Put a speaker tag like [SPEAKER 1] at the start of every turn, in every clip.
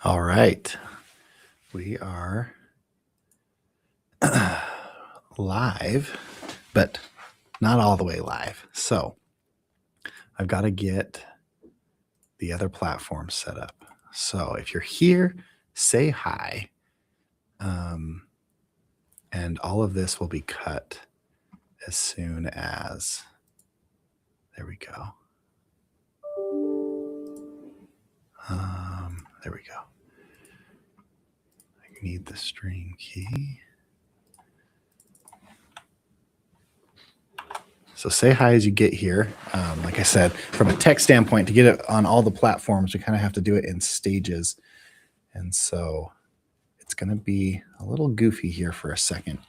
[SPEAKER 1] All right. We are live, but not all the way live. So I've got to get the other platform set up. So if you're here, say hi. And all of this will be cut as soon as, there we go. There we go. I need the stream key. So say hi as you get here. Like I said, from a tech standpoint, to get it on all the platforms, we kind of have to do it in stages. And so it's going to be a little goofy here for a second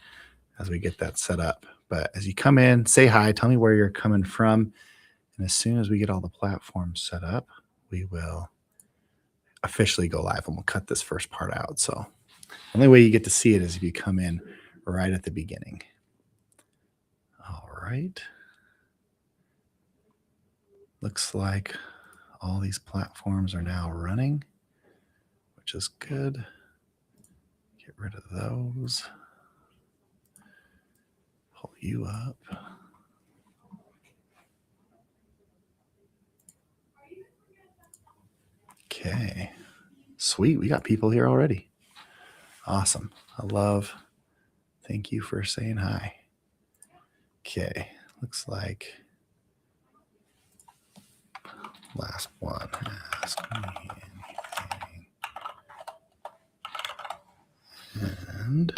[SPEAKER 1] as we get that set up. But as you come in, say hi, tell me where you're coming from. And as soon as we get all the platforms set up, we will officially go live, and we'll cut this first part out. So the only way you get to see it is if you come in right at the beginning. All right. Looks like all these platforms are now running, which is good. Get rid of those. Pull you up. Okay. Sweet. We got people here already. Awesome. Thank you for saying hi. Okay. Looks like last one. Ask me anything. And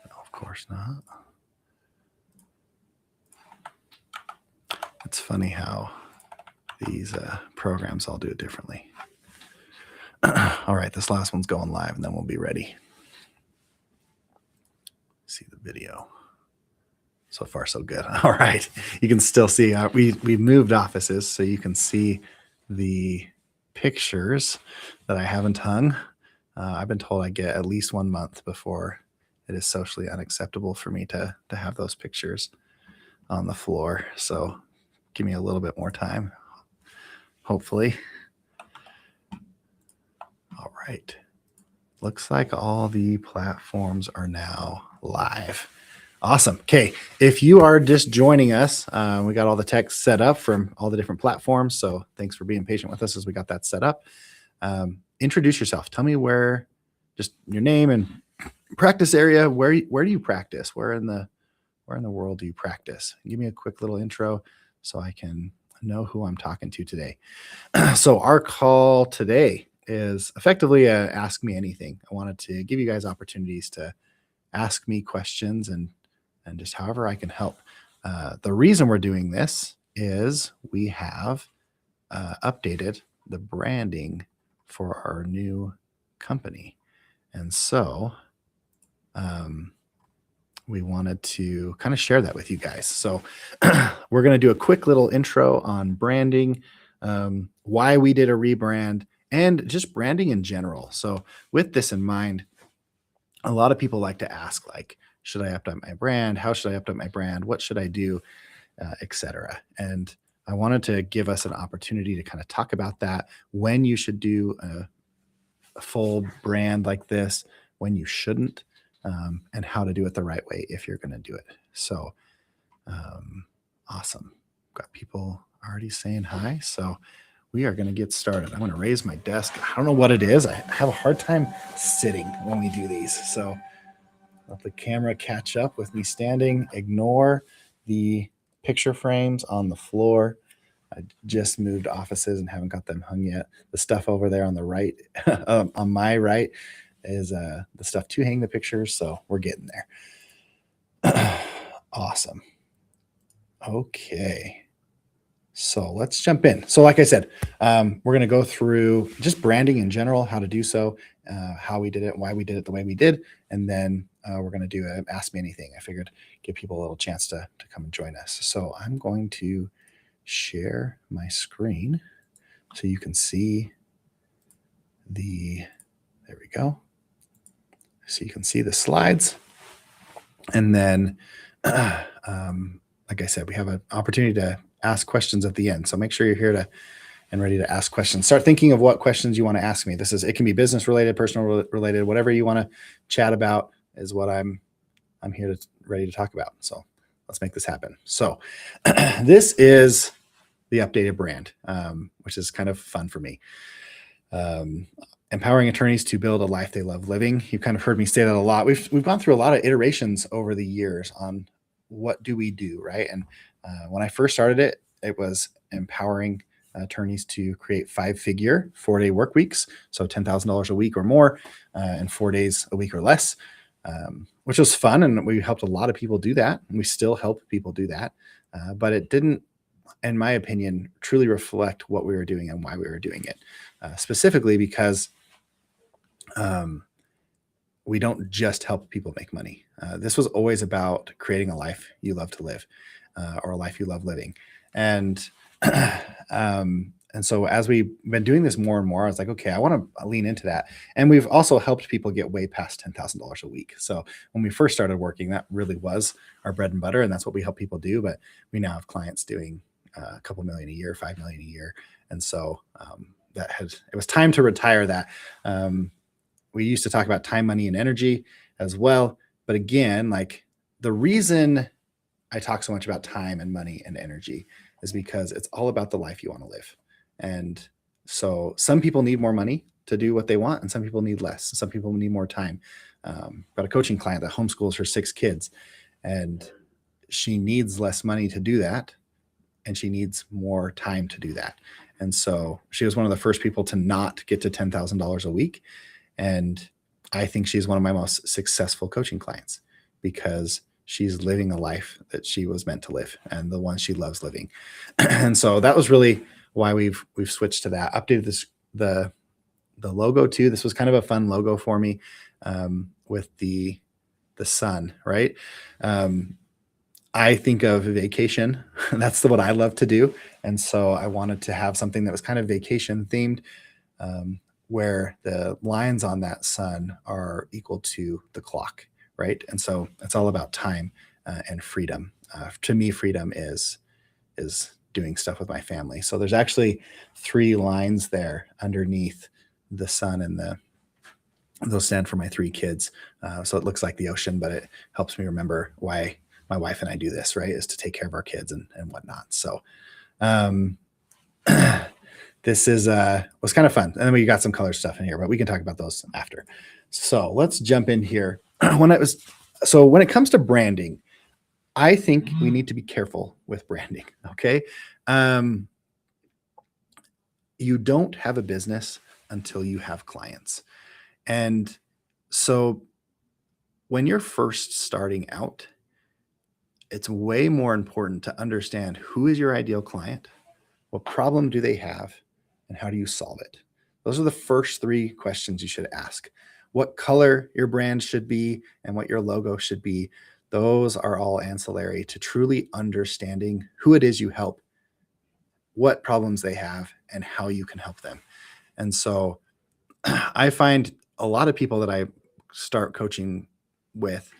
[SPEAKER 1] no, of course not. It's funny how these programs all do it differently. All right, this last one's going live, and then we'll be ready. See the video. So far, so good. All right, you can still see we moved offices, so you can see the pictures that I haven't hung. I've been told I get at least 1 month before it is socially unacceptable for me to have those pictures on the floor. So give me a little bit more time, hopefully. All right. Looks like all the platforms are now live. Awesome. Okay. If you are just joining us, we got all the text set up from all the different platforms. So thanks for being patient with us as we got that set up. Introduce yourself. Tell me just your name and practice area. Where do you practice? Where in the world do you practice? Give me a quick little intro so I can know who I'm talking to today. So our call today is effectively Ask Me Anything. I wanted to give you guys opportunities to ask me questions and just however I can help. The reason we're doing this is we have updated the branding for our new company. And so we wanted to kind of share that with you guys. So we're going to do a quick little intro on branding, why we did a rebrand, and just branding in general. So with this in mind, a lot of people like to ask, like, should I update my brand? How should I update my brand? What should I do, etc. And I wanted to give us an opportunity to kind of talk about that, when you should do a full brand like this, when you shouldn't, and how to do it the right way if you're going to do it. So awesome. Got people already saying hi. So we are going to get started. I'm going to raise my desk. I don't know what it is. I have a hard time sitting when we do these. So let the camera catch up with me standing. Ignore the picture frames on the floor. I just moved offices and haven't got them hung yet. The stuff over there on the right, on my right, is the stuff to hang the pictures. So we're getting there. Awesome. Okay. So let's jump in. So like I said, we're going to go through just branding in general, how to do so, how we did it, why we did it the way we did. And then we're going to do a Ask Me Anything. I figured give people a little chance to come and join us. So I'm going to share my screen so you can see there we go. So you can see the slides. And then like I said, we have an opportunity to ask questions at the end. So make sure you're here to and ready to ask questions. Start thinking of what questions you want to ask me. It can be business related, personal related, whatever you want to chat about is what I'm here to ready to talk about. So let's make this happen. So this is the updated brand, which is kind of fun for me. Empowering attorneys to build a life they love living. You've kind of heard me say that a lot. We've gone through a lot of iterations over the years on what do we do, right? And when I first started it, it was empowering attorneys to create 5-figure 4-day work weeks, so $10,000 a week or more, and 4 days a week or less, which was fun, and we helped a lot of people do that, and we still help people do that. But it didn't, in my opinion, truly reflect what we were doing and why we were doing it, specifically because we don't just help people make money. This was always about creating a life you love to live, or a life you love living. And so as we've been doing this more and more, I was like, okay, I want to lean into that. And we've also helped people get way past $10,000 a week. So when we first started working, that really was our bread and butter, and that's what we help people do. But we now have clients doing a couple million a year, 5 million a year, and so it was time to retire that. We used to talk about time, money, and energy as well. But again, like the reason I talk so much about time and money and energy is because it's all about the life you want to live. And so some people need more money to do what they want, and some people need less. Some people need more time. Got a coaching client that homeschools her 6 kids, and she needs less money to do that, and she needs more time to do that. And so she was one of the first people to not get to $10,000 a week. And I think she's one of my most successful coaching clients because she's living a life that she was meant to live and the one she loves living. And so that was really why we've switched to that. Updated the logo too. This was kind of a fun logo for me, with the sun, right? I think of vacation. That's what I love to do. And so I wanted to have something that was kind of vacation themed, where the lines on that sun are equal to the clock, right? And so it's all about time and freedom. To me, freedom is doing stuff with my family. So there's actually 3 lines there underneath the sun, and those stand for my 3 kids. So it looks like the ocean, but it helps me remember why my wife and I do this, right? Is to take care of our kids and whatnot. So this was kind of fun. And then we got some color stuff in here, but we can talk about those after. So let's jump in here. When it comes to branding, I think we need to be careful with branding. Okay. You don't have a business until you have clients. And so when you're first starting out, it's way more important to understand who is your ideal client, what problem do they have, and how do you solve it? Those are the first 3 questions you should ask. What color your brand should be and what your logo should be. Those are all ancillary to truly understanding who it is you help, what problems they have, and how you can help them. And so I find a lot of people that I start coaching with,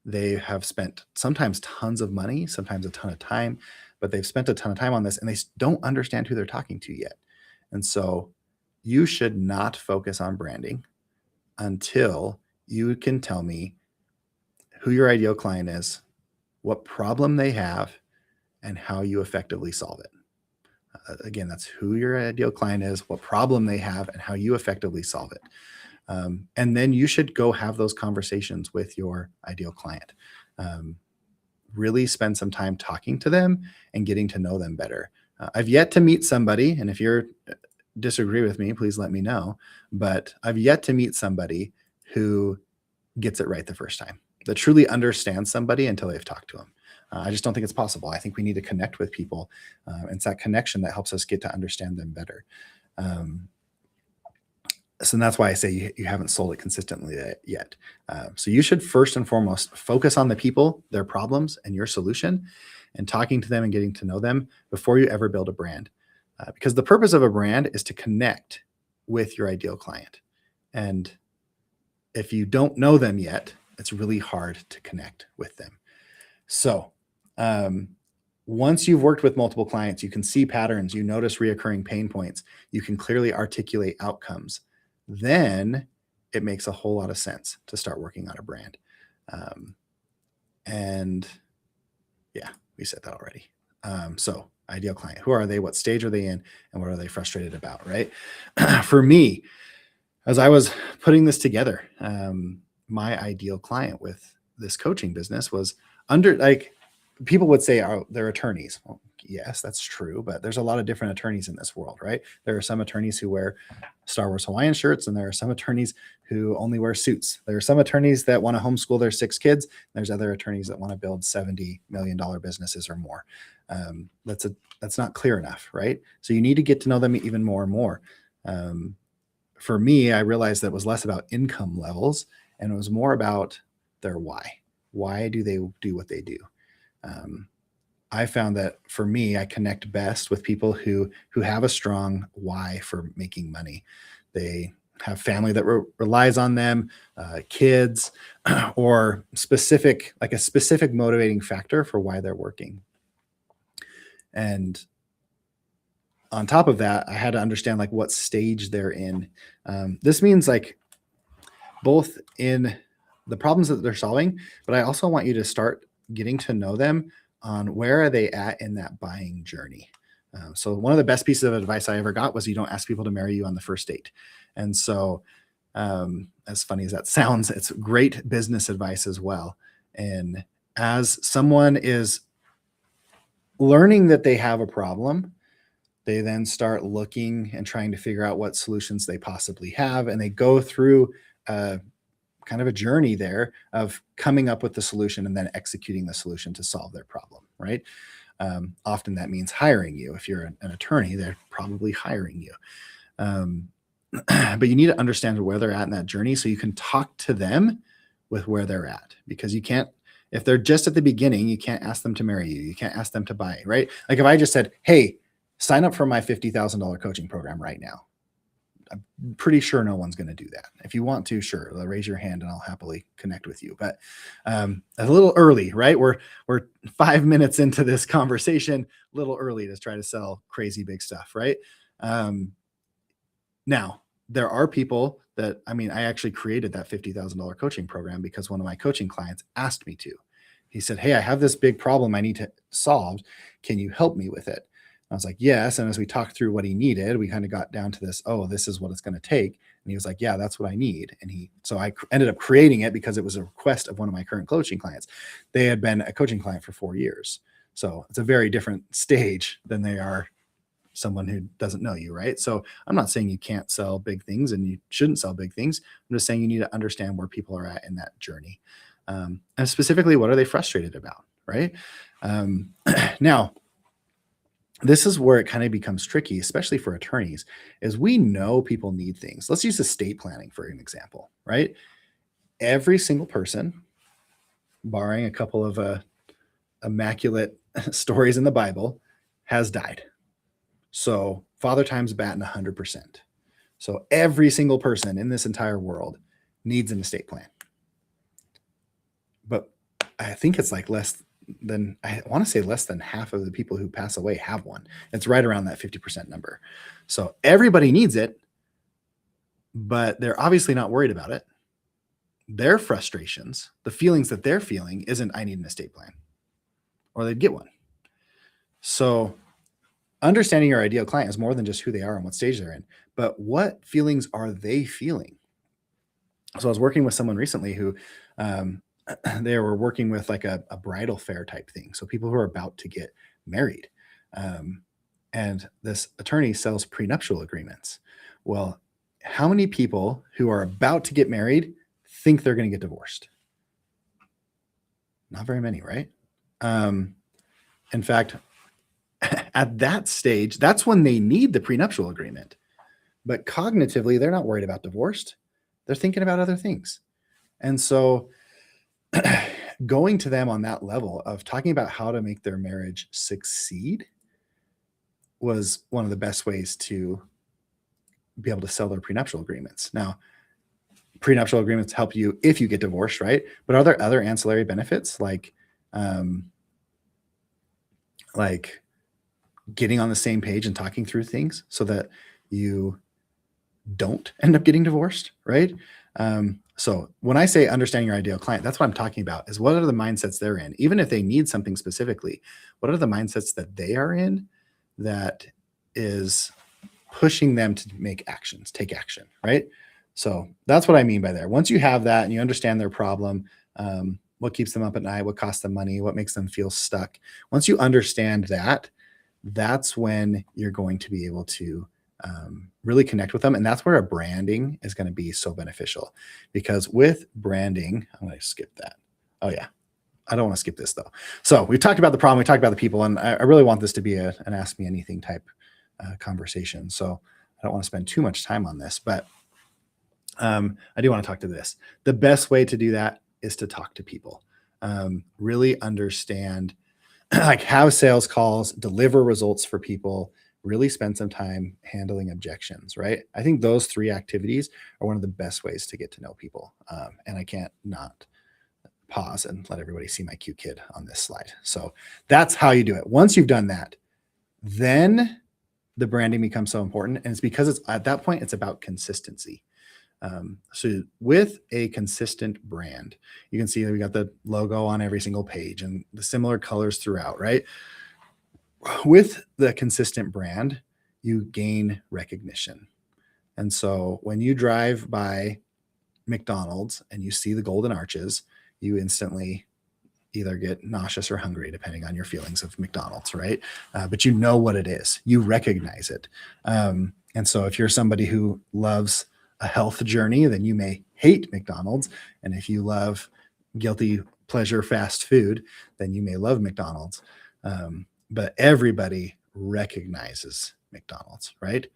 [SPEAKER 1] they have spent sometimes tons of money, sometimes a ton of time, but they've spent a ton of time on this and they don't understand who they're talking to yet. And so you should not focus on branding until you can tell me who your ideal client is, what problem they have, and how you effectively solve it. Again, that's who your ideal client is, what problem they have, and how you effectively solve it. And then you should go have those conversations with your ideal client. Really spend some time talking to them and getting to know them better. I've yet to meet somebody, and if you're disagree with me, please let me know. But I've yet to meet somebody who gets it right the first time, that truly understands somebody until they've talked to them. I just don't think it's possible. I think we need to connect with people. It's that connection that helps us get to understand them better. So that's why I say you haven't sold it consistently yet. So you should first and foremost focus on the people, their problems, and your solution, and talking to them and getting to know them before you ever build a brand. Because the purpose of a brand is to connect with your ideal client. And if you don't know them yet, it's really hard to connect with them. So Once you've worked with multiple clients, you can see patterns, you notice reoccurring pain points, you can clearly articulate outcomes. Then it makes a whole lot of sense to start working on a brand. Um, and yeah, we said that already. So ideal client, who are they? What stage are they in? And what are they frustrated about? Right. For me, as I was putting this together, my ideal client with this coaching business was under, like, people would say, oh, they're attorneys. Well, yes, that's true, but there's a lot of different attorneys in this world, right? There are some attorneys who wear Star Wars Hawaiian shirts, and there are some attorneys who only wear suits. There are some attorneys that want to homeschool their 6 kids. There's other attorneys that want to build $70 million businesses or more. That's not clear enough, right? So you need to get to know them even more and more. For me, I realized that it was less about income levels and it was more about their why. Why do they do what they do? I found that for me, I connect best with people who have a strong why for making money. They have family that relies on them, kids, or a specific motivating factor for why they're working. And on top of that, I had to understand like what stage they're in. This means like both in the problems that they're solving, but I also want you to start getting to know them on where are they at in that buying journey. So one of the best pieces of advice I ever got was you don't ask people to marry you on the first date. And so as funny as that sounds, it's great business advice as well. And as someone is learning that they have a problem, they then start looking and trying to figure out what solutions they possibly have. And they go through kind of a journey there of coming up with the solution and then executing the solution to solve their problem, right? Often that means hiring you. If you're an attorney, they're probably hiring you. But you need to understand where they're at in that journey so you can talk to them with where they're at, because you can't, if they're just at the beginning, you can't ask them to marry you. You can't ask them to buy, right? Like if I just said, hey, sign up for my $50,000 coaching program right now, I'm pretty sure no one's going to do that. If you want to, sure, raise your hand and I'll happily connect with you. But a little early, right? We're 5 minutes into this conversation, a little early to try to sell crazy big stuff, right? Now, there are people that, I mean, I actually created that $50,000 coaching program because one of my coaching clients asked me to. He said, hey, I have this big problem I need to solve. Can you help me with it? I was like, yes. And as we talked through what he needed, we kind of got down to this, oh, this is what it's going to take. And he was like, yeah, that's what I need. And so I ended up creating it because it was a request of one of my current coaching clients. They had been a coaching client for 4 years. So it's a very different stage than they are someone who doesn't know you, right? So I'm not saying you can't sell big things and you shouldn't sell big things. I'm just saying you need to understand where people are at in that journey. And specifically, what are they frustrated about, right? Now, this is where it kind of becomes tricky, especially for attorneys, is we know people need things. Let's use estate planning for an example, right? Every single person, barring a couple of immaculate stories in the Bible, has died. So Father Time's batting 100%. So every single person in this entire world needs an estate plan. But I think it's like I want to say less than half of the people who pass away have one. It's right around that 50% number. So everybody needs it, but they're obviously not worried about it. Their frustrations, the feelings that they're feeling isn't, I need an estate plan, or they'd get one. So understanding your ideal client is more than just who they are and what stage they're in, but what feelings are they feeling? So I was working with someone recently who they were working with like a bridal fair type thing. So people who are about to get married. And this attorney sells prenuptial agreements. Well, how many people who are about to get married think they're going to get divorced? Not very many, right? In fact, at that stage, that's when they need the prenuptial agreement. But cognitively, they're not worried about divorce. They're thinking about other things. And so going to them on that level of talking about how to make their marriage succeed was one of the best ways to be able to sell their prenuptial agreements. Now, prenuptial agreements help you if you get divorced, right? But are there other ancillary benefits like like getting on the same page and talking through things so that you don't end up getting divorced, right? So when I say understanding your ideal client, that's what I'm talking about, is what are the mindsets they're in? Even if they need something specifically, what are the mindsets that they are in that is pushing them to take action, right? So that's what I mean by there. Once you have that and you understand their problem, what keeps them up at night, what costs them money, what makes them feel stuck. Once you understand that, that's when you're going to be able to really connect with them. And that's where a branding is going to be so beneficial, because with branding, I'm going to skip that. Oh yeah. I don't want to skip this though. So we talked about the problem, we talked about the people, and I really want this to be an ask me anything type conversation. So I don't want to spend too much time on this, but I do want to talk to this. The best way to do that is to talk to people, really understand, like have sales calls, deliver results for people, really spend some time handling objections, right? I think those 3 activities are one of the best ways to get to know people. And I can't not pause and let everybody see my cute kid on this slide. So that's how you do it. Once you've done that, then the branding becomes so important. And it's because it's at that point, it's about consistency. So with a consistent brand, you can see that we got the logo on every single page and the similar colors throughout, right? With the consistent brand, you gain recognition. And so when you drive by McDonald's and you see the golden arches, you instantly either get nauseous or hungry, depending on your feelings of McDonald's, right? But you know what it is. You recognize it. And so if you're somebody who loves a health journey, then you may hate McDonald's. And if you love guilty pleasure fast food, then you may love McDonald's. But everybody recognizes McDonald's, right?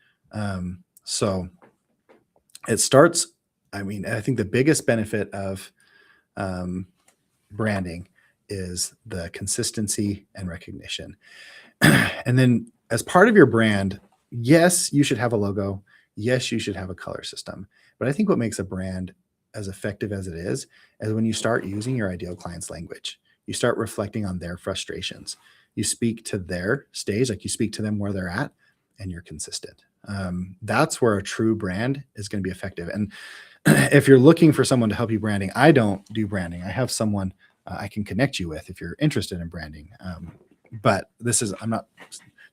[SPEAKER 1] So it starts, I think the biggest benefit of branding is the consistency and recognition. And then as part of your brand, yes, you should have a logo. Yes, you should have a color system. But I think what makes a brand as effective as it is when you start using your ideal client's language. You start reflecting on their frustrations. You speak to their stage, like you speak to them where they're at, and you're consistent. That's where a true brand is going to be effective. And if you're looking for someone to help you branding, I don't do branding. I have someone I can connect you with if you're interested in branding. But this is, I'm not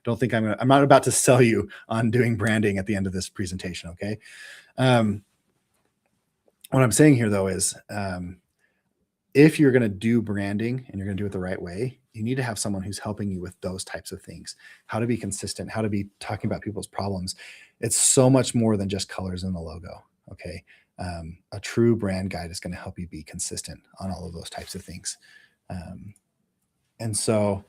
[SPEAKER 1] about to sell you on doing branding at the end of this presentation. Okay. What I'm saying here though is, if you're going to do branding and you're going to do it the right way, you need to have someone who's helping you with those types of things, how to be consistent, how to be talking about people's problems. It's so much more than just colors in the logo. Okay. A true brand guide is going to help you be consistent on all of those types of things. And so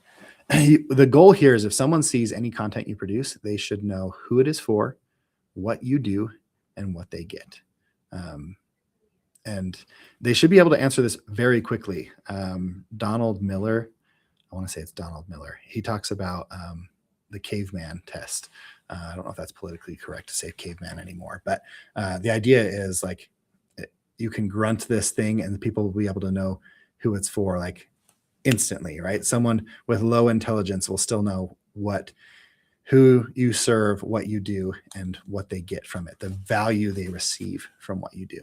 [SPEAKER 1] the goal here is if someone sees any content you produce, they should know who it is for, what you do, and what they get. And they should be able to answer this very quickly. Donald Miller, I want to say it's Donald Miller. He talks about the caveman test. I don't know if that's politically correct to say caveman anymore, but the idea is like you can grunt this thing and people will be able to know who it's for like instantly, right? Someone with low intelligence will still know who you serve, what you do, and what they get from it, the value they receive from what you do.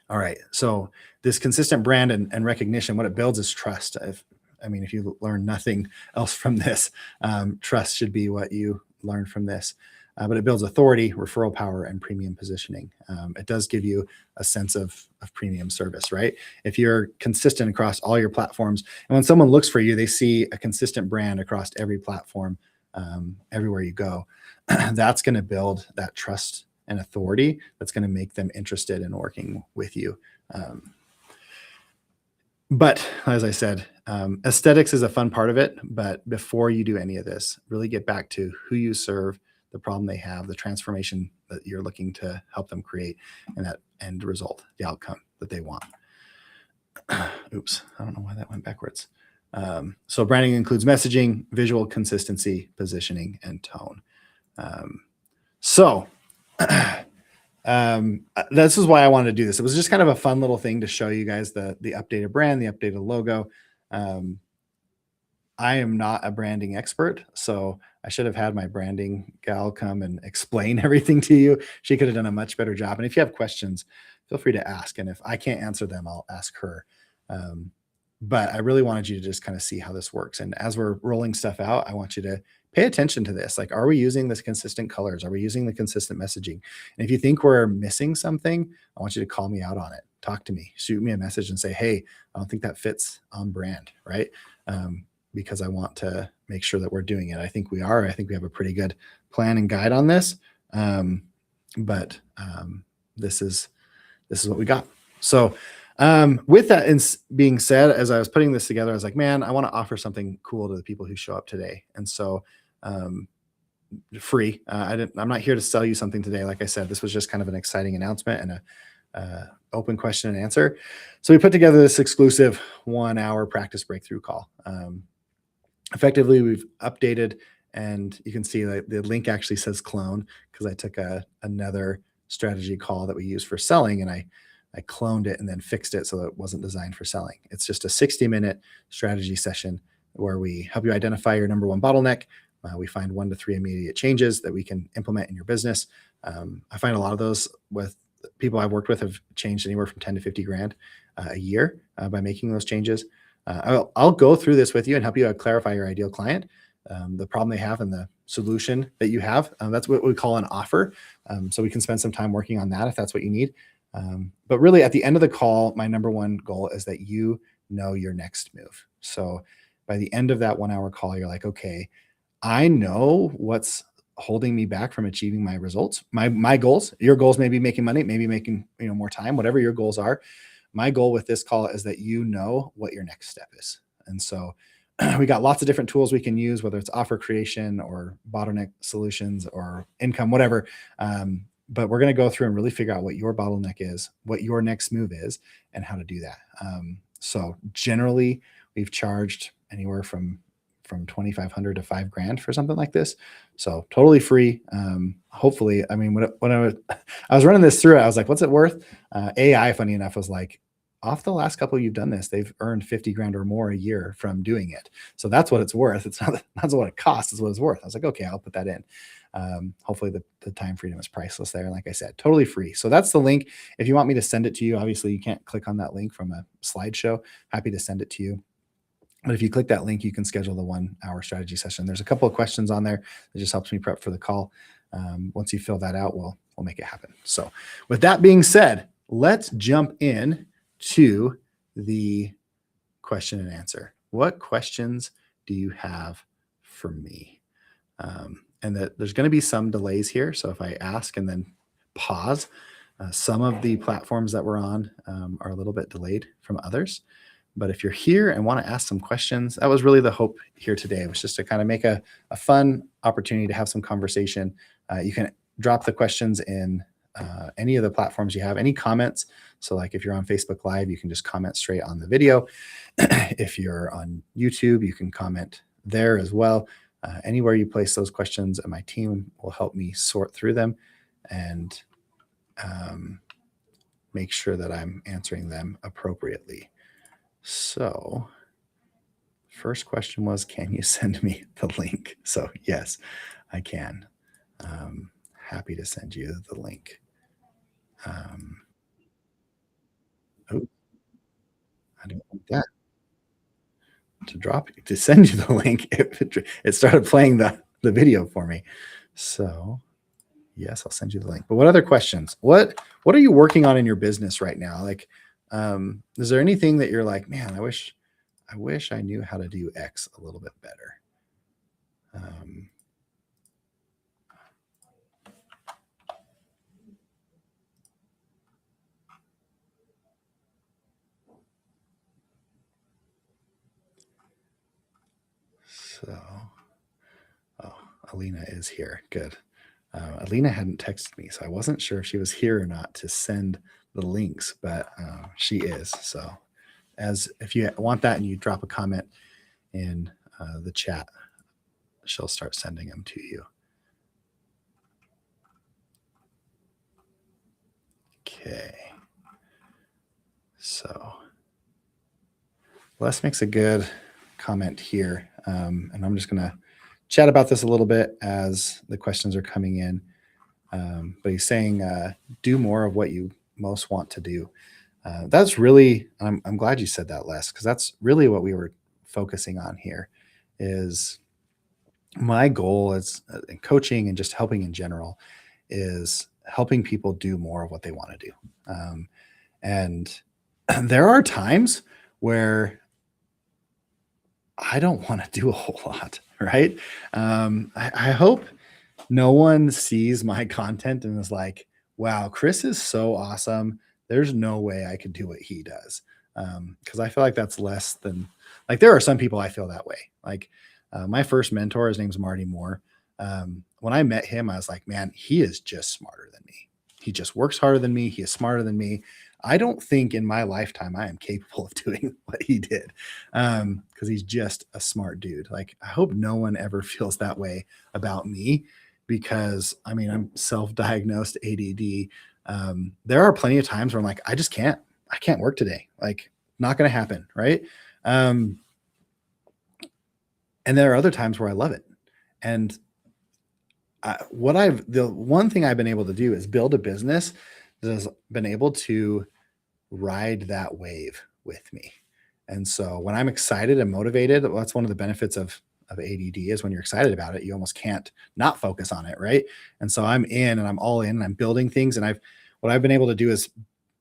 [SPEAKER 1] All right. So this consistent brand and recognition, what it builds is trust. If you learn nothing else from this, trust should be what you learn from this. But it builds authority, referral power, and premium positioning. It does give you a sense of premium service, right? If you're consistent across all your platforms, and when someone looks for you, they see a consistent brand across every platform, everywhere you go, that's going to build that trust and authority that's going to make them interested in working with you. But as I said, aesthetics is a fun part of it. But before you do any of this, really get back to who you serve, the problem they have, the transformation that you're looking to help them create, and that end result, the outcome that they want. Oops, I don't know why that went backwards. So branding includes messaging, visual consistency, positioning, and tone. This is why I wanted to do this. It was just kind of a fun little thing to show you guys the updated brand, the updated logo. I am not a branding expert, so I should have had my branding gal come and explain everything to you. She could have done a much better job. And if you have questions, feel free to ask. And if I can't answer them, I'll ask her. Um, but I really wanted you to just kind of see how this works. And as we're rolling stuff out, I want you to pay attention to this. Like, are we using this consistent colors? Are we using the consistent messaging? And if you think we're missing something, I want you to call me out on it. Talk to me, shoot me a message and say, hey, I don't think that fits on brand, right? Because I want to make sure that we're doing it. I think we are. I think we have a pretty good plan and guide on this. But this is what we got. So with that being said, as I was putting this together, I was like, man, I want to offer something cool to the people who show up today. And so free. I'm not here to sell you something today. Like I said, this was just kind of an exciting announcement and a open question and answer. So we put together this exclusive 1 hour practice breakthrough call. Effectively, we've updated, and you can see that the link actually says clone because I took another strategy call that we use for selling and I cloned it and then fixed it so that it wasn't designed for selling. It's just a 60-minute strategy session where we help you identify your number one bottleneck. We find 1 to 3 immediate changes that we can implement in your business. I find a lot of those with people I've worked with have changed anywhere from 10 to 50 grand a year by making those changes. I'll go through this with you and help you clarify your ideal client, the problem they have and the solution that you have. That's what we call an offer. So we can spend some time working on that if that's what you need. But really at the end of the call, my number one goal is that you know your next move. So by the end of that 1 hour call, you're like, okay, I know what's holding me back from achieving my results, my goals. Your goals may be making money, maybe making more time, whatever your goals are. My goal with this call is that you know what your next step is. And so we got lots of different tools we can use, whether it's offer creation or bottleneck solutions or income, whatever. But we're going to go through and really figure out what your bottleneck is, what your next move is, and how to do that. So generally, we've charged anywhere from 2,500 to $5,000 for something like this. So totally free. Hopefully, I mean, when I was running this through, I was like, what's it worth? AI, funny enough, was like, off the last couple you've done this, they've earned 50 grand or more a year from doing it. So that's what it's worth. It's not what it costs, it's what it's worth. I was like, okay, I'll put that in. Hopefully the time freedom is priceless there. And like I said, totally free. So that's the link. If you want me to send it to you, obviously you can't click on that link from a slideshow. Happy to send it to you. But if you click that link, you can schedule the 1 hour strategy session. There's a couple of questions on there that just helps me prep for the call. Once you fill that out, we'll make it happen. So with that being said, let's jump in to the question and answer. What questions do you have for me? And that there's going to be some delays here. So if I ask and then pause, some of the platforms that we're on are a little bit delayed from others. But if you're here and want to ask some questions, that was really the hope here today. It was just to kind of make a fun opportunity to have some conversation. You can drop the questions in any of the platforms you have, any comments. So like if you're on Facebook Live, you can just comment straight on the video. If you're on YouTube, you can comment there as well. Anywhere you place those questions, and my team will help me sort through them and make sure that I'm answering them appropriately. So first question was, can you send me the link? So yes, I can. Happy to send you the link. Oh, I don't want that to send you the link. It started playing the video for me. So yes, I'll send you the link. But what other questions? What are you working on in your business right now? Like, is there anything that you're like, man, I wish I knew how to do X a little bit better? So, Alina is here. Good. Alina hadn't texted me, so I wasn't sure if she was here or not to send the links, but she is. So if you want that and you drop a comment in the chat, she'll start sending them to you. Okay. So Les makes a good comment here. And I'm just going to chat about this a little bit as the questions are coming in. But he's saying, do more of what you most want to do. That's really, I'm glad you said that, Les, because that's really what we were focusing on here. Is my goal is in coaching and just helping in general is helping people do more of what they want to do. And there are times where I don't want to do a whole lot, right? I hope no one sees my content and is like, wow, Chris is so awesome. There's no way I could do what he does. Because I feel like that's less than, like, there are some people I feel that way. Like, my first mentor, his name's Marty Moore. When I met him, I was like, man, he is just smarter than me. He just works harder than me. He is smarter than me. I don't think in my lifetime I am capable of doing what he did, because he's just a smart dude. Like, I hope no one ever feels that way about me, because I mean, I'm self-diagnosed ADD. There are plenty of times where I'm like, I can't work today. Like, not going to happen. Right. And there are other times where I love it. And the one thing I've been able to do is build a business that has been able to ride that wave with me. And so when I'm excited and motivated, well, that's one of the benefits of ADD, is when you're excited about it, you almost can't not focus on it. Right. And so I'm in and I'm all in and I'm building things. And what I've been able to do is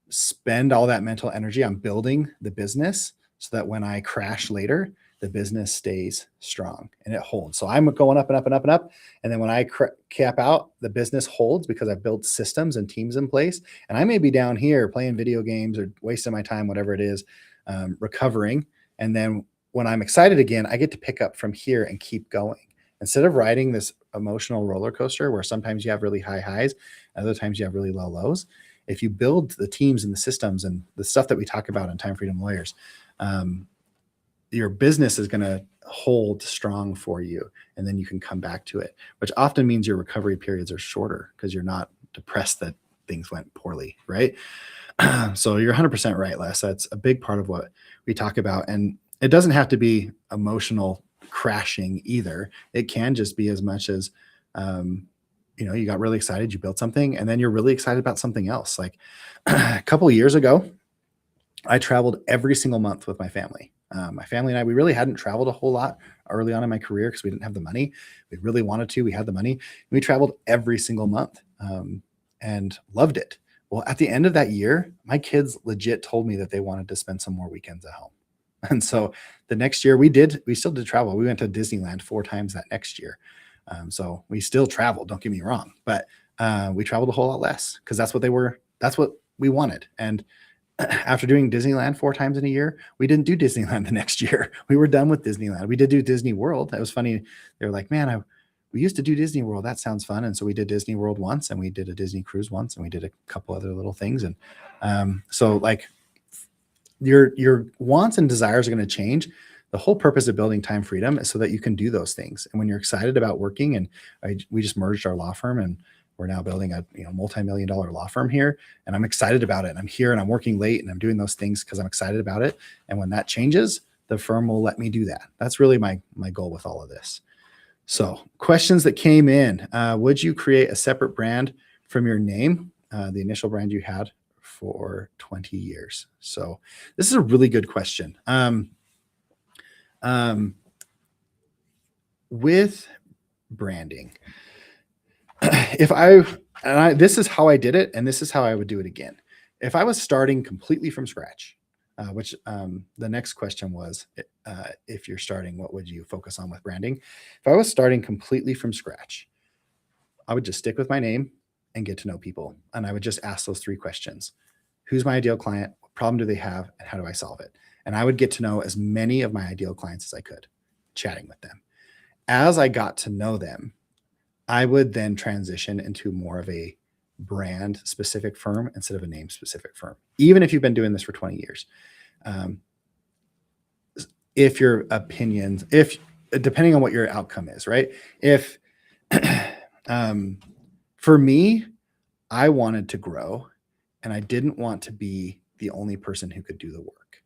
[SPEAKER 1] spend all that mental energy on building the business so that when I crash later, the business stays strong and it holds. So I'm going up and up and up and up. And then when I cap out, the business holds because I've built systems and teams in place. And I may be down here playing video games or wasting my time, whatever it is, recovering. And then when I'm excited again, I get to pick up from here and keep going. Instead of riding this emotional roller coaster where sometimes you have really high highs, other times you have really low lows. If you build the teams and the systems and the stuff that we talk about in Time Freedom Lawyers, your business is going to hold strong for you, and then you can come back to it, which often means your recovery periods are shorter because you're not depressed that things went poorly, right? So you're 100% right, Les. That's a big part of what we talk about. And it doesn't have to be emotional crashing either. It can just be as much as, you got really excited, you built something, and then you're really excited about something else. Like a couple of years ago, I traveled every single month with my family. My family and I, we really hadn't traveled a whole lot early on in my career because we didn't have the money. We really wanted to. We had the money. We traveled every single month and loved it. Well, at the end of that year, my kids legit told me that they wanted to spend some more weekends at home. And so the next year we still did travel. We went to Disneyland 4 times that next year. So we still traveled, don't get me wrong, but we traveled a whole lot less because that's what we wanted. And after doing Disneyland 4 times in a year, we didn't do Disneyland the next year. We were done with Disneyland. We did do Disney World. That was funny. They were like, man, we used to do Disney World. That sounds fun. And so we did Disney World once, and we did a Disney cruise once, and we did a couple other little things. And so like your wants and desires are going to change. The whole purpose of building Time Freedom is so that you can do those things. And when you're excited about working, and we just merged our law firm, and we're now building a multi-million-dollar law firm here, and I'm excited about it. And I'm here and I'm working late and I'm doing those things because I'm excited about it. And when that changes, the firm will let me do that. That's really my goal with all of this. So questions that came in, would you create a separate brand from your name, the initial brand you had for 20 years? So this is a really good question. With branding, this is how I did it, and this is how I would do it again. If I was starting completely from scratch, which the next question was, if you're starting, what would you focus on with branding? If I was starting completely from scratch, I would just stick with my name and get to know people. And I would just ask those 3 questions. Who's my ideal client? What problem do they have? And how do I solve it? And I would get to know as many of my ideal clients as I could, chatting with them. As I got to know them, I would then transition into more of a brand specific firm instead of a name specific firm. Even if you've been doing this for 20 years, depending on what your outcome is, right? For me, I wanted to grow and I didn't want to be the only person who could do the work.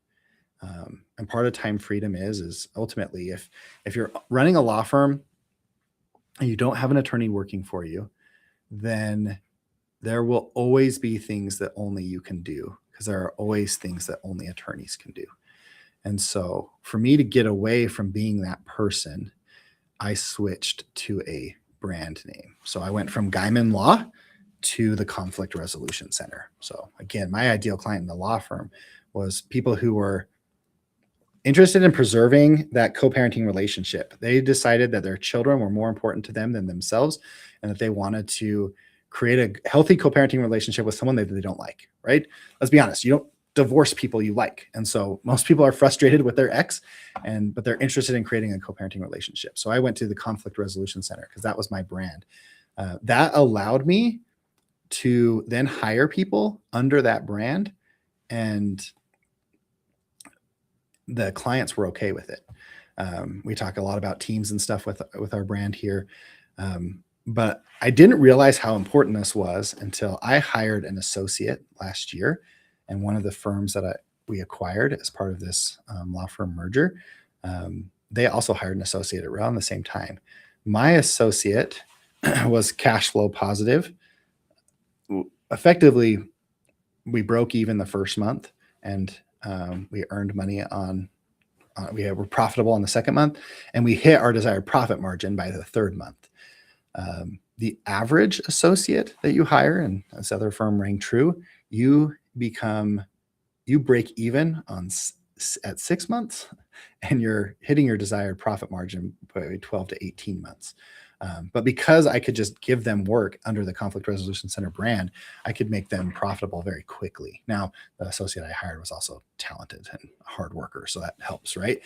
[SPEAKER 1] And part of time freedom is ultimately if you're running a law firm and you don't have an attorney working for you, then there will always be things that only you can do, because there are always things that only attorneys can do. And so for me to get away from being that person, I switched to a brand name. So I went from Guyman Law to the Conflict Resolution Center. So again, my ideal client in the law firm was people who were interested in preserving that co-parenting relationship. They decided that their children were more important to them than themselves, and that they wanted to create a healthy co-parenting relationship with someone that they don't like, right? Let's be honest, you don't divorce people you like. And so most people are frustrated with their ex, but they're interested in creating a co-parenting relationship. So I went to the Conflict Resolution Center because that was my brand. That allowed me to then hire people under that brand, and the clients were okay with it. We talk a lot about teams and stuff with our brand here. But I didn't realize how important this was until I hired an associate last year. And one of the firms that we acquired as part of this law firm merger, they also hired an associate around the same time. My associate was cash flow positive. Effectively, we broke even the first month, and we earned money on, we were profitable on the second month, and we hit our desired profit margin by the third month. The average associate that you hire, and this other firm rang true, you break even at 6 months, and you're hitting your desired profit margin by 12 to 18 months. But because I could just give them work under the Conflict Resolution Center brand, I could make them profitable very quickly. Now, the associate I hired was also talented and a hard worker, so that helps, right?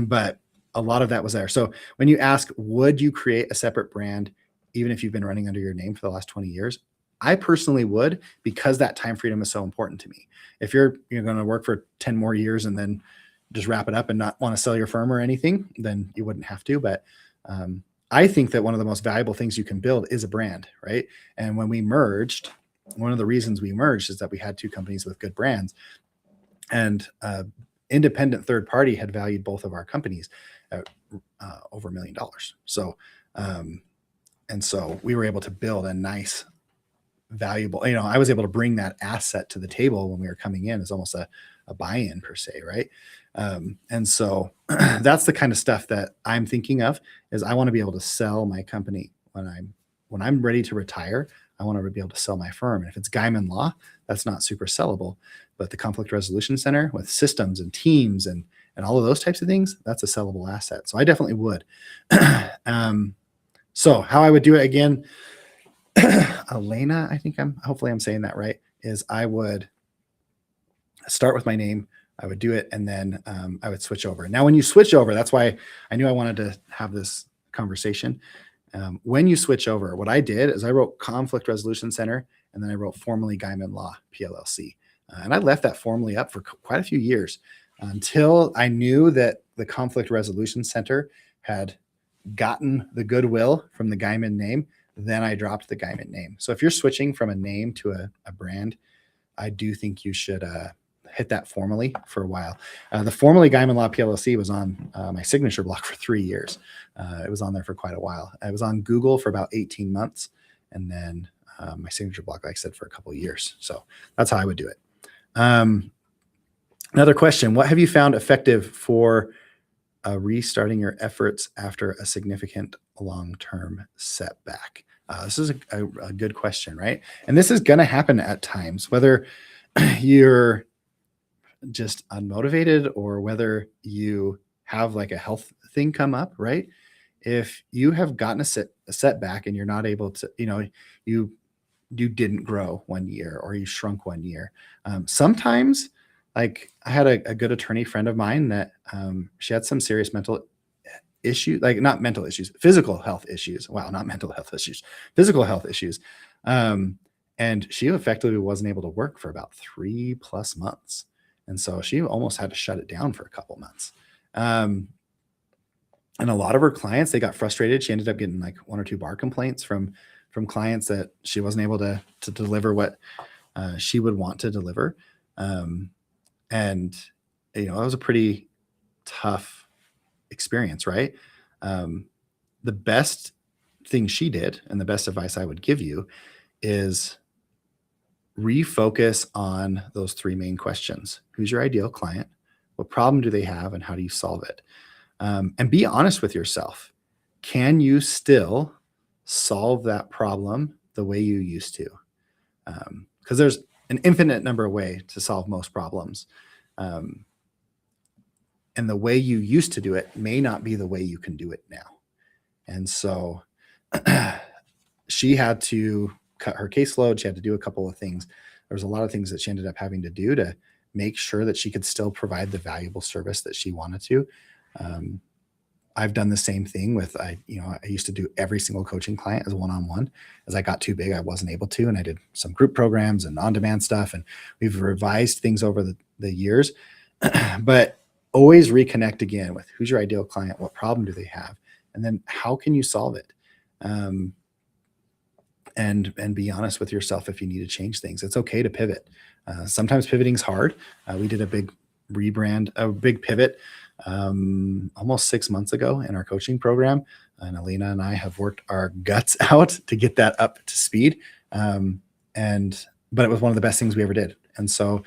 [SPEAKER 1] But a lot of that was there. So when you ask, would you create a separate brand, even if you've been running under your name for the last 20 years? I personally would, because that time freedom is so important to me. If you're going to work for 10 more years and then just wrap it up and not want to sell your firm or anything, then you wouldn't have to. But I think that one of the most valuable things you can build is a brand, right? And when we merged, one of the reasons we merged is that we had two companies with good brands, and independent third party had valued both of our companies at over $1 million. So, and so we were able to build a nice, valuable, I was able to bring that asset to the table when we were coming in as almost a buy-in per se, right? And so that's the kind of stuff that I'm thinking of, is I want to be able to sell my company when I'm ready to retire. I want to be able to sell my firm. And if it's Guyman Law, that's not super sellable, but the Conflict Resolution Center with systems and teams and all of those types of things, that's a sellable asset. So I definitely would. So how I would do it again, Elena, hopefully I'm saying that right, is I would start with my name. I would do it, and then I would switch over. Now, when you switch over, that's why I knew I wanted to have this conversation. When you switch over, what I did is I wrote Conflict Resolution Center, and then I wrote formerly Guyman Law, PLLC. And I left that formally up for quite a few years until I knew that the Conflict Resolution Center had gotten the goodwill from the Guyman name. Then I dropped the Guyman name. So if you're switching from a name to a brand, I do think you should hit that formally for a while. The formerly Guyman Law PLLC was on my signature block for 3 years. It was on there for quite a while. I was on Google for about 18 months, and then my signature block, like I said, for a couple of years. So that's how I would do it. Another question: what have you found effective for restarting your efforts after a significant long-term setback? This is a good question, right? And this is going to happen at times, whether you're just unmotivated or whether you have like a health thing come up, right? If you have gotten a setback and you're not able to, you didn't grow 1 year or you shrunk 1 year. Sometimes, like I had a good attorney friend of mine that she had some serious mental issues, like not mental issues, physical health issues. Wow, not mental health issues, physical health issues. And she effectively wasn't able to work for about 3+ months. And so she almost had to shut it down for a couple months. And a lot of her clients, they got frustrated. She ended up getting like 1 or 2 bar complaints from clients that she wasn't able to deliver what she would want to deliver. And that was a pretty tough experience, right? The best thing she did, and the best advice I would give you, is refocus on those three main questions. Who's your ideal client? What problem do they have, and how do you solve it? And be honest with yourself. Can you still solve that problem the way you used to? Because there's an infinite number of ways to solve most problems. And the way you used to do it may not be the way you can do it now. And so she had to cut her caseload. She had to do a couple of things. There was a lot of things that she ended up having to do to make sure that she could still provide the valuable service that she wanted to. I've done the same thing with, I used to do every single coaching client as one-on-one. As I got too big, I wasn't able to, and I did some group programs and on-demand stuff, and we've revised things over the years, but always reconnect again with who's your ideal client, what problem do they have, and then how can you solve it? And be honest with yourself if you need to change things. It's okay to pivot. Sometimes pivoting is hard. We did a big rebrand, a big pivot almost 6 months ago in our coaching program. And Alina and I have worked our guts out to get that up to speed. But it was one of the best things we ever did. And so,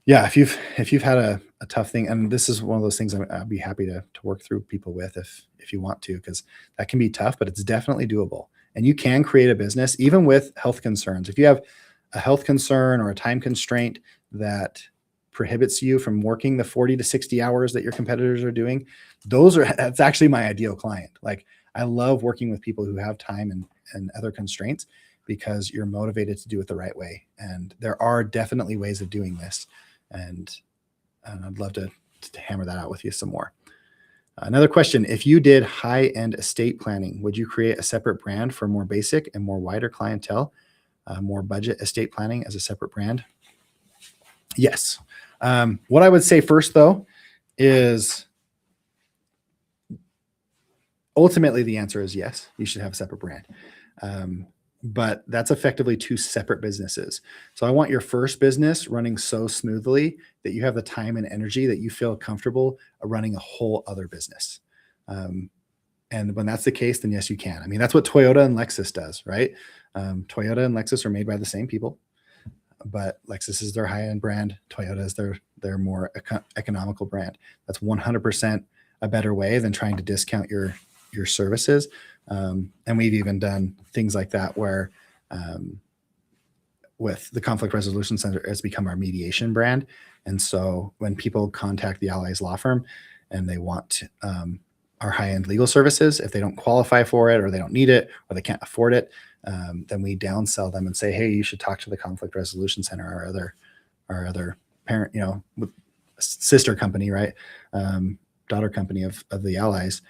[SPEAKER 1] yeah, if you've had a tough thing, and this is one of those things I'd be happy to work through people with if you want to, because that can be tough, but it's definitely doable. And you can create a business even with health concerns. If you have a health concern or a time constraint that prohibits you from working the 40 to 60 hours that your competitors are doing, that's actually my ideal client. Like, I love working with people who have time and other constraints, because you're motivated to do it the right way. And there are definitely ways of doing this. And I'd love to hammer that out with you some more. Another question: if you did high-end estate planning, would you create a separate brand for more basic and more wider clientele, more budget estate planning as a separate brand? Yes. What I would say first, though, is ultimately the answer is yes, you should have a separate brand. But that's effectively two separate businesses. So I want your first business running so smoothly that you have the time and energy that you feel comfortable running a whole other business. And when that's the case, then yes, you can. I mean, that's what Toyota and Lexus does, right? Toyota and Lexus are made by the same people, but Lexus is their high-end brand. Toyota is their more economical brand. That's 100% a better way than trying to discount your services. And we've even done things like that where with the Conflict Resolution Center, it's become our mediation brand. And so when people contact the Allies Law Firm and they want our high-end legal services, if they don't qualify for it or they don't need it or they can't afford it, then we downsell them and say, hey, you should talk to the Conflict Resolution Center, our other parent, sister company, right? Daughter company of the Allies,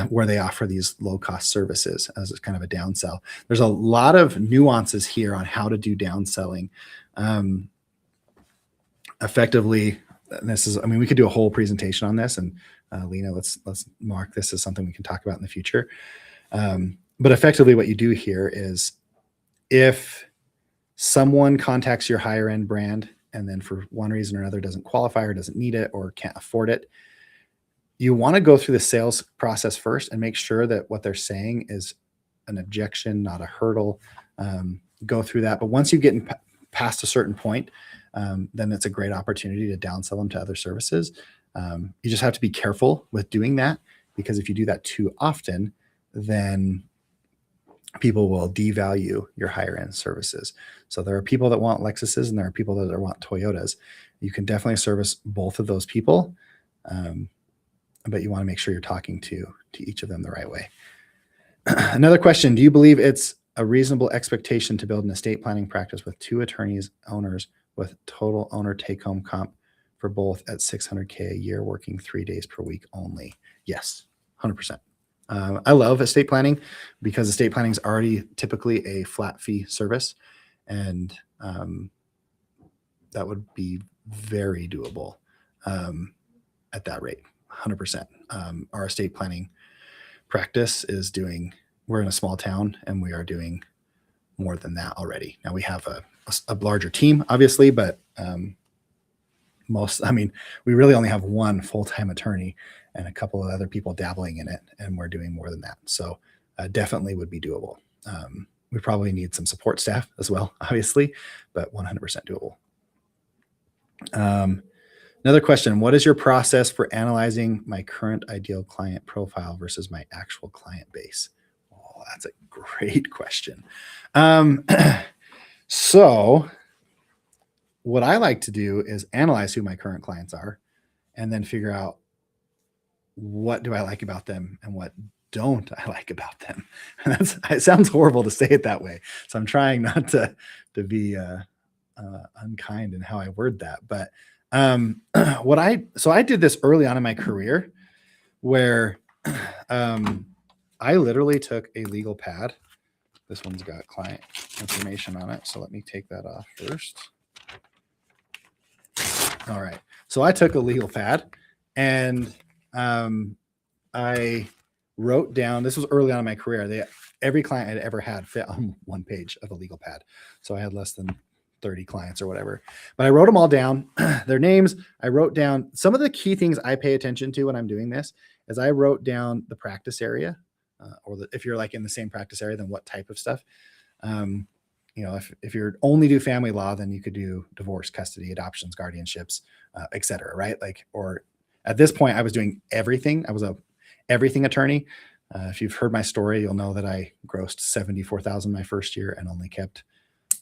[SPEAKER 1] where they offer these low-cost services as kind of a downsell. There's a lot of nuances here on how to do downselling effectively. And we could do a whole presentation on this, and Lena, let's mark this as something we can talk about in the future. But effectively what you do here is, if someone contacts your higher end brand and then for one reason or another doesn't qualify or doesn't need it or can't afford it, you want to go through the sales process first and make sure that what they're saying is an objection, not a hurdle. Go through that. But once you get past a certain point, then it's a great opportunity to downsell them to other services. You just have to be careful with doing that, because if you do that too often, then people will devalue your higher end services. So there are people that want Lexuses and there are people that want Toyotas. You can definitely service both of those people. But you want to make sure you're talking to each of them the right way. Another question: do you believe it's a reasonable expectation to build an estate planning practice with 2 attorneys, owners, with total owner take-home comp for both at $600K a year, working 3 days per week only? Yes, 100%. I love estate planning because estate planning is already typically a flat fee service, and that would be very doable at that rate. 100%. Our estate planning practice is we're in a small town and we are doing more than that already. Now we have a larger team, obviously, but we really only have one full-time attorney and a couple of other people dabbling in it, and we're doing more than that. So definitely would be doable. We probably need some support staff as well, obviously, but 100% doable. Another question, what is your process for analyzing my current ideal client profile versus my actual client base? Oh, that's a great question. So what I like to do is analyze who my current clients are and then figure out what do I like about them and what don't I like about them. And it sounds horrible to say it that way. So I'm trying not to be unkind in how I word that. But I did this early on in my career where I literally took a legal pad. This one's got client information on it. So let me take that off first. All right. So I took a legal pad and I wrote down, this was early on in my career. Every client I'd ever had fit on one page of a legal pad. So I had less than 30 clients or whatever, but I wrote them all down, their names. I wrote down some of the key things I pay attention to when I'm doing this is I wrote down the practice area, if you're like in the same practice area, then what type of stuff. If you're only do family law, then you could do divorce, custody, adoptions, guardianships, et cetera, right? Or at this point I was doing everything. I was a everything attorney. If you've heard my story, you'll know that I grossed 74,000 my first year and only kept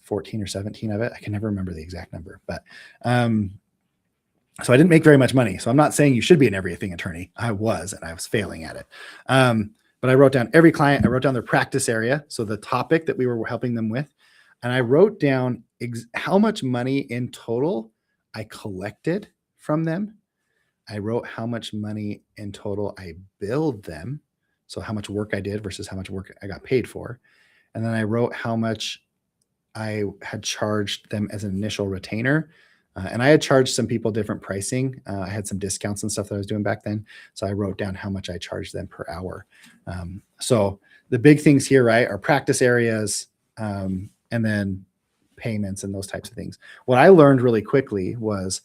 [SPEAKER 1] 14 or 17 of it. I can never remember the exact number, but so I didn't make very much money. So I'm not saying you should be an everything attorney. I was, and I was failing at it. But I wrote down every client. I wrote down their practice area, so the topic that we were helping them with, and I wrote down how much money in total I collected from them. I wrote how much money in total I billed them, so how much work I did versus how much work I got paid for. And then I wrote how much I had charged them as an initial retainer. And I had charged some people different pricing. I had some discounts and stuff that I was doing back then. So I wrote down how much I charged them per hour. So the big things here, right, are practice areas and then payments and those types of things. What I learned really quickly was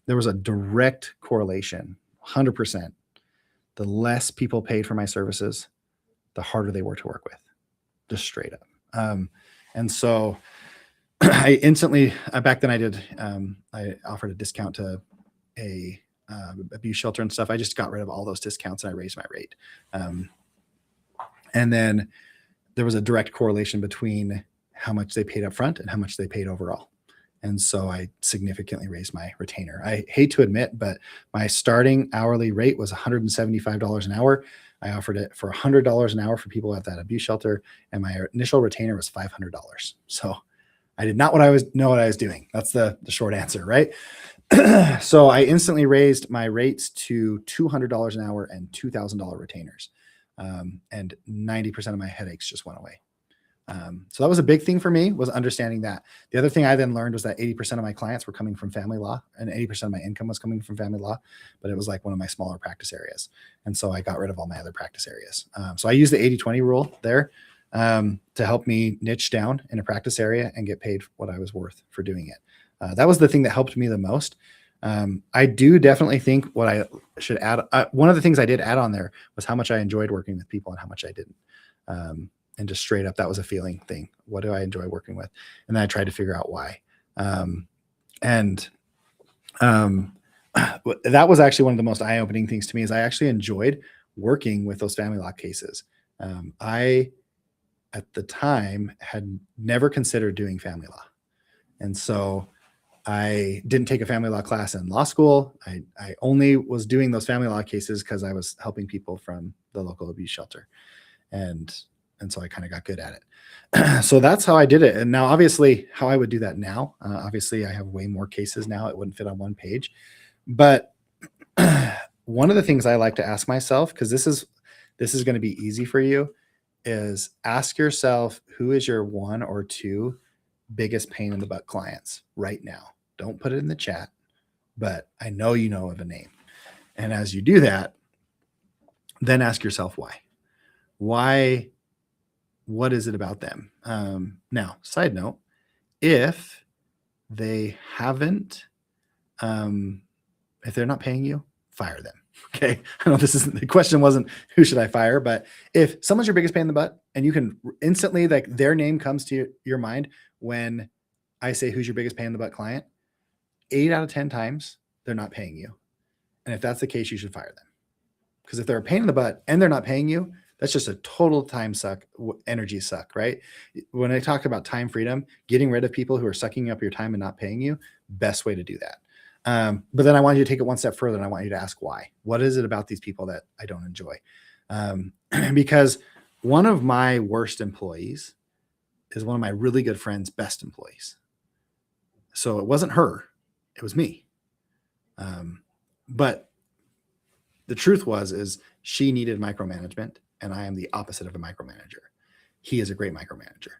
[SPEAKER 1] there was a direct correlation, 100%. The less people paid for my services, the harder they were to work with, just straight up. And so I instantly, back then I offered a discount to a abuse shelter and stuff. I just got rid of all those discounts and I raised my rate. And then there was a direct correlation between how much they paid up front and how much they paid overall. And so I significantly raised my retainer. I hate to admit, but my starting hourly rate was $175 an hour. I offered it for $100 an hour for people at that abuse shelter. And my initial retainer was $500. So I did not know what I was doing. That's the short answer, right? So I instantly raised my rates to $200 an hour and $2,000 retainers. And 90% of my headaches just went away. So that was a big thing for me, was understanding that. The other thing I then learned was that 80% of my clients were coming from family law and 80% of my income was coming from family law, but it was like one of my smaller practice areas. And so I got rid of all my other practice areas. So I used the 80-20 rule there to help me niche down in a practice area and get paid what I was worth for doing it. That was the thing that helped me the most. I do definitely think what I should add, one of the things I did add on there was how much I enjoyed working with people and how much I didn't. And just straight up, that was a feeling thing. What do I enjoy working with? And then I tried to figure out why. That was actually one of the most eye-opening things to me, is I actually enjoyed working with those family law cases. I, at the time, had never considered doing family law. And so I didn't take a family law class in law school. I only was doing those family law cases because I was helping people from the local abuse shelter. And so I kind of got good at it. So that's how I did it. And now, obviously, how I would do that now, obviously I have way more cases now. It wouldn't fit on one page. But one of the things I like to ask myself, because this is going to be easy for you, is ask yourself, who is your one or two biggest pain in the butt clients right now? Don't put it in the chat, but I know you know of a name. And as you do that, then ask yourself why. Why? What is it about them? Now, side note, if they haven't If they're not paying you, fire them. Okay. I know this isn't, the question wasn't who should I fire, but if someone's your biggest pain in the butt and you can instantly, like, their name comes to your mind when I say who's your biggest pain in the butt client, 8 out of 10 times they're not paying you. And if that's the case, you should fire them. Because if they're a pain in the butt and they're not paying you, that's just a total time suck, energy suck, right? When I talk about time freedom, getting rid of people who are sucking up your time and not paying you, best way to do that. But then I want you to take it one step further, and I want you to ask why. What is it about these people that I don't enjoy? Because one of my worst employees is one of my really good friend's best employees. So it wasn't her, it was me. But the truth is she needed micromanagement, and I am the opposite of a micromanager. He is a great micromanager.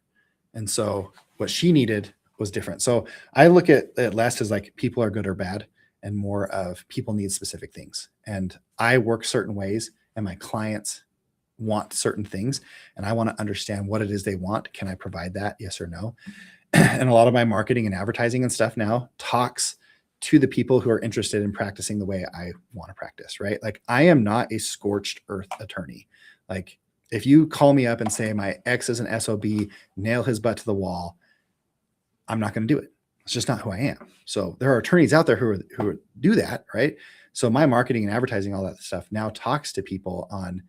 [SPEAKER 1] And so what she needed was different. So I look at it less as like people are good or bad and more of people need specific things. And I work certain ways and my clients want certain things. And I want to understand what it is they want. Can I provide that? Yes or no? And a lot of my marketing and advertising and stuff now talks to the people who are interested in practicing the way I want to practice, right? Like, I am not a scorched earth attorney. Like, if you call me up and say my ex is an SOB, nail his butt to the wall, I'm not going to do it. It's just not who I am. So there are attorneys out there who do that, right? So my marketing and advertising, all that stuff now talks to people on,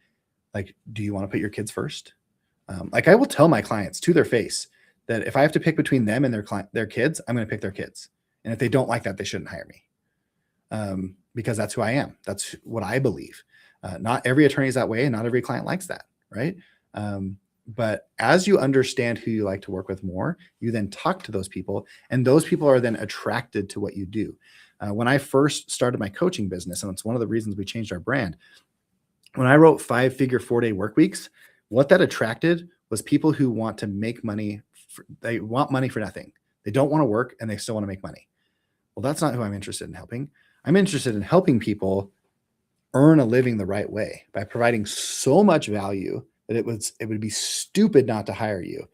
[SPEAKER 1] like, do you want to put your kids first? Like, I will tell my clients to their face that if I have to pick between them and their kids, I'm going to pick their kids. And if they don't like that, they shouldn't hire me, because that's who I am. That's what I believe. Not every attorney is that way, and not every client likes that, right? But as you understand who you like to work with more, you then talk to those people, and those people are then attracted to what you do. When I first started my coaching business, and it's one of the reasons we changed our brand, when I wrote 5-figure 4-day work weeks, what that attracted was people who want to make money. They want money for nothing. They don't want to work and they still want to make money. Well, that's not who I'm interested in helping. I'm interested in helping people earn a living the right way by providing so much value that it would be stupid not to hire you,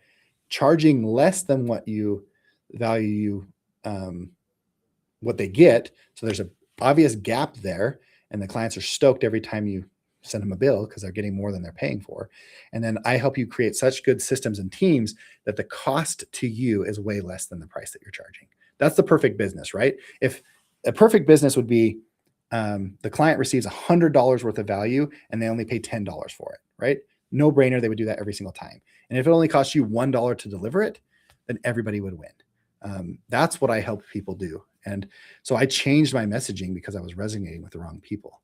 [SPEAKER 1] charging less than what you value, what they get. So there's an obvious gap there, and the clients are stoked every time you send them a bill because they're getting more than they're paying for. And then I help you create such good systems and teams that the cost to you is way less than the price that you're charging. That's the perfect business, right? If a perfect business would be, the client receives $100 worth of value and they only pay $10 for it, right? No brainer. They would do that every single time. And if it only costs you $1 to deliver it, then everybody would win. That's what I help people do. And so I changed my messaging because I was resonating with the wrong people.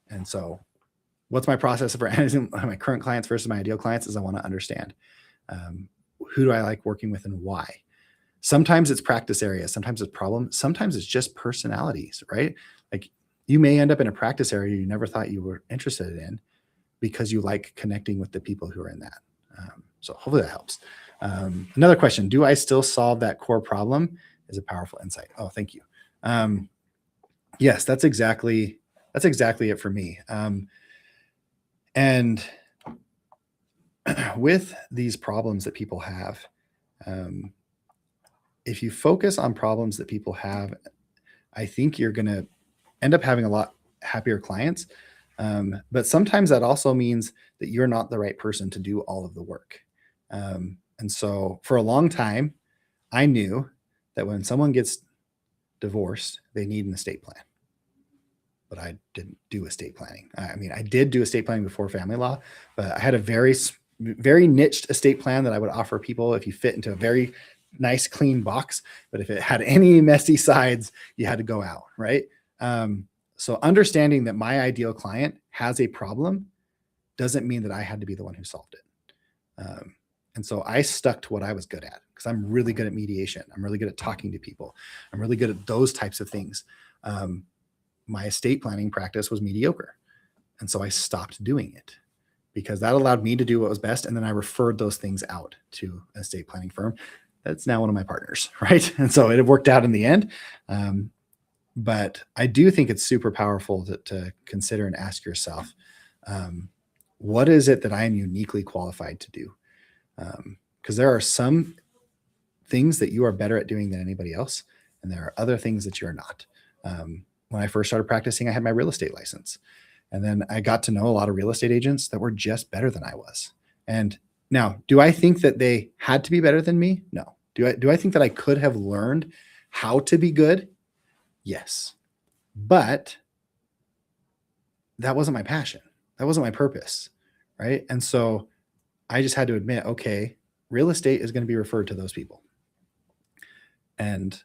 [SPEAKER 1] And so what's my process for analyzing my current clients versus my ideal clients is I want to understand, who do I like working with and why? Sometimes it's practice areas. Sometimes it's problem. Sometimes it's just personalities, right? Like, you may end up in a practice area you never thought you were interested in because you like connecting with the people who are in that. So hopefully that helps. Another question, do I still solve that core problem? Is a powerful insight. Oh, thank you. Yes, that's exactly it for me. And with these problems that people have, if you focus on problems that people have, I think you're going to end up having a lot happier clients. But sometimes that also means that you're not the right person to do all of the work. And so for a long time, I knew that when someone gets divorced, they need an estate plan. But I didn't do estate planning. I mean, I did do estate planning before family law, but I had a very, very niched estate plan that I would offer people if you fit into a very nice, clean box. But if it had any messy sides, you had to go out, right? So understanding that my ideal client has a problem doesn't mean that I had to be the one who solved it. And so I stuck to what I was good at because I'm really good at mediation. I'm really good at talking to people. I'm really good at those types of things. My estate planning practice was mediocre. And so I stopped doing it because that allowed me to do what was best. And then I referred those things out to an estate planning firm. That's now one of my partners, right? And so it worked out in the end. But I do think it's super powerful to consider and ask yourself, what is it that I am uniquely qualified to do? Because there are some things that you are better at doing than anybody else. and there are other things that you're not. When I first started practicing, I had my real estate license. And then I got to know a lot of real estate agents that were just better than I was. And now, do I think that they had to be better than me? No. Do I think that I could have learned how to be good? Yes. But that wasn't my passion. That wasn't my purpose. Right. And so I just had to admit, okay, real estate is going to be referred to those people. And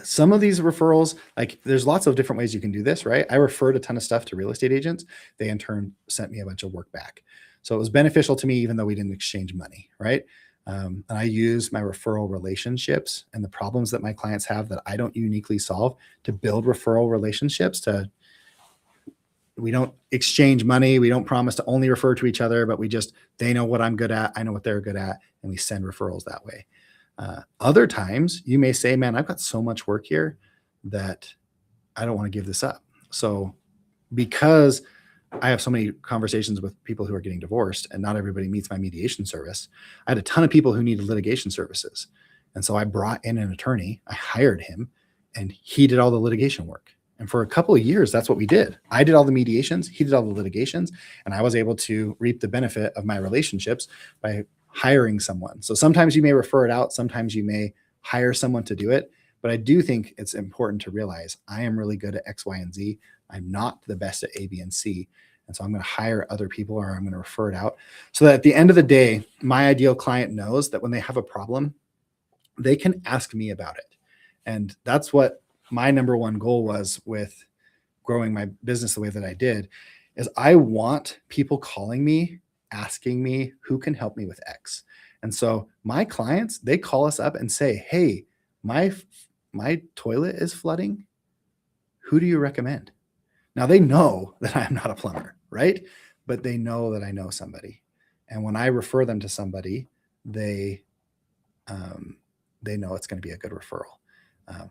[SPEAKER 1] some of these referrals, like there's lots of different ways you can do this, right? I referred a ton of stuff to real estate agents. They in turn sent me a bunch of work back. So it was beneficial to me, even though we didn't exchange money, right? And I use my referral relationships and the problems that my clients have that I don't uniquely solve to build referral relationships. We don't exchange money. We don't promise to only refer to each other, but they know what I'm good at. I know what they're good at. And we send referrals that way. Other times you may say, man, I've got so much work here that I don't want to give this up. So because I have so many conversations with people who are getting divorced and not everybody meets my mediation service, I had a ton of people who needed litigation services. And so I brought in an attorney, I hired him, and he did all the litigation work. And for a couple of years, that's what we did. I did all the mediations, he did all the litigations, and I was able to reap the benefit of my relationships by hiring someone. So sometimes you may refer it out, sometimes you may hire someone to do it. But I do think it's important to realize I am really good at X, Y, and Z. I'm not the best at A, B, and C. And so I'm going to hire other people or I'm going to refer it out so that at the end of the day, my ideal client knows that when they have a problem, they can ask me about it. And that's what my number one goal was with growing my business the way that I did, is I want people calling me, asking me who can help me with X. And so my clients, they call us up and say, hey, my toilet is flooding. Who do you recommend? Now they know that I'm not a plumber, right? But they know that I know somebody. And when I refer them to somebody, they know it's going to be a good referral.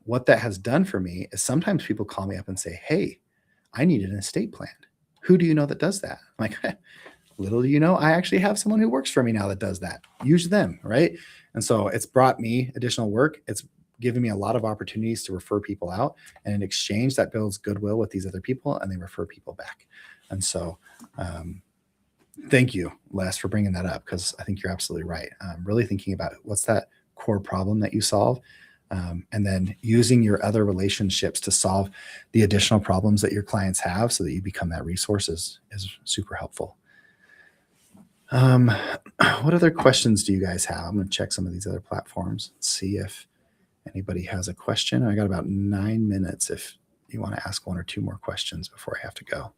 [SPEAKER 1] What that has done for me is sometimes people call me up and say, hey, I need an estate plan. Who do you know that does that? I'm like, little do you know, I actually have someone who works for me now that does that. Use them, right? And so it's brought me additional work. It's given me a lot of opportunities to refer people out. And in exchange, that builds goodwill with these other people and they refer people back. And so thank you, Les, for bringing that up, because I think you're absolutely right. Really thinking about what's that core problem that you solve, and then using your other relationships to solve the additional problems that your clients have so that you become that resource is super helpful. What other questions do you guys have? I'm going to check some of these other platforms, see if anybody has a question. I got about 9 minutes if you want to ask one or two more questions before I have to go.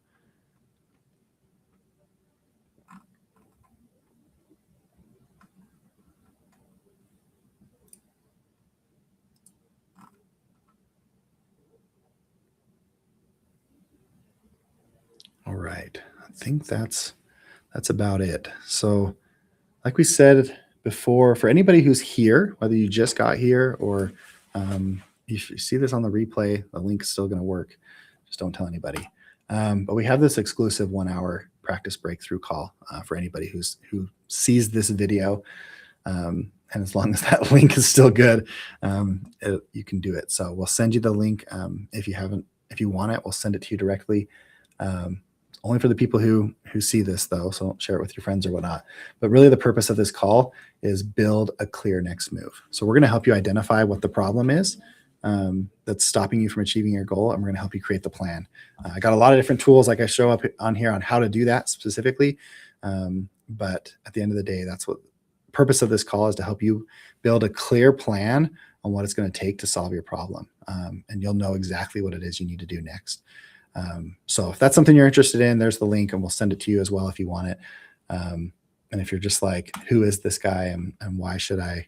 [SPEAKER 1] All right. I think that's about it. So like we said before, for anybody who's here, whether you just got here or if you see this on the replay, the link is still going to work. Just don't tell anybody. But we have this exclusive 1 hour practice breakthrough call for anybody who sees this video. And as long as that link is still good, you can do it. So we'll send you the link. If you want it, we'll send it to you directly. Only for the people who see this though, so don't share it with your friends or whatnot. But really the purpose of this call is build a clear next move. So we're going to help you identify what the problem is that's stopping you from achieving your goal, and we're going to help you create the plan. I got a lot of different tools like I show up on here on how to do that specifically. But at the end of the day, that's what the purpose of this call is, to help you build a clear plan on what it's going to take to solve your problem. And you'll know exactly what it is you need to do next. So if that's something you're interested in, there's the link and we'll send it to you as well if you want it. And if you're just like, who is this guy and why should I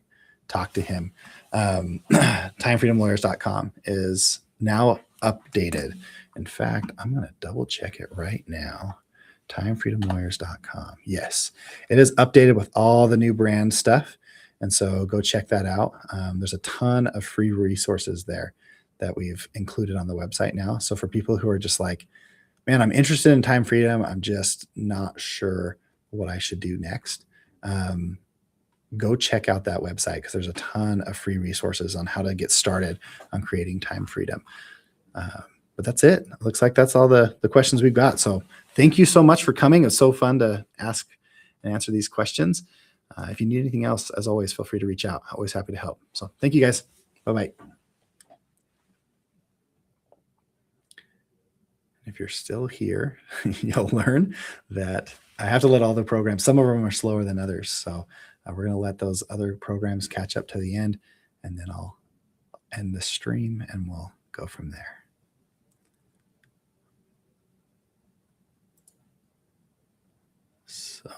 [SPEAKER 1] talk to him? timefreedomlawyers.com is now updated. In fact, I'm going to double check it right now. timefreedomlawyers.com. Yes, it is updated with all the new brand stuff. And so go check that out. There's a ton of free resources there that we've included on the website now. So for people who are just like, man, I'm interested in time freedom, I'm just not sure what I should do next. go check out that website because there's a ton of free resources on how to get started on creating time freedom. But that's it. Looks like that's all the questions we've got. So thank you so much for coming. It's so fun to ask and answer these questions. If you need anything else, as always, feel free to reach out. Always happy to help. So thank you guys. Bye-bye. If you're still here, you'll learn that I have to let all the programs, some of them are slower than others. So we're going to let those other programs catch up to the end, and then I'll end the stream and we'll go from there. So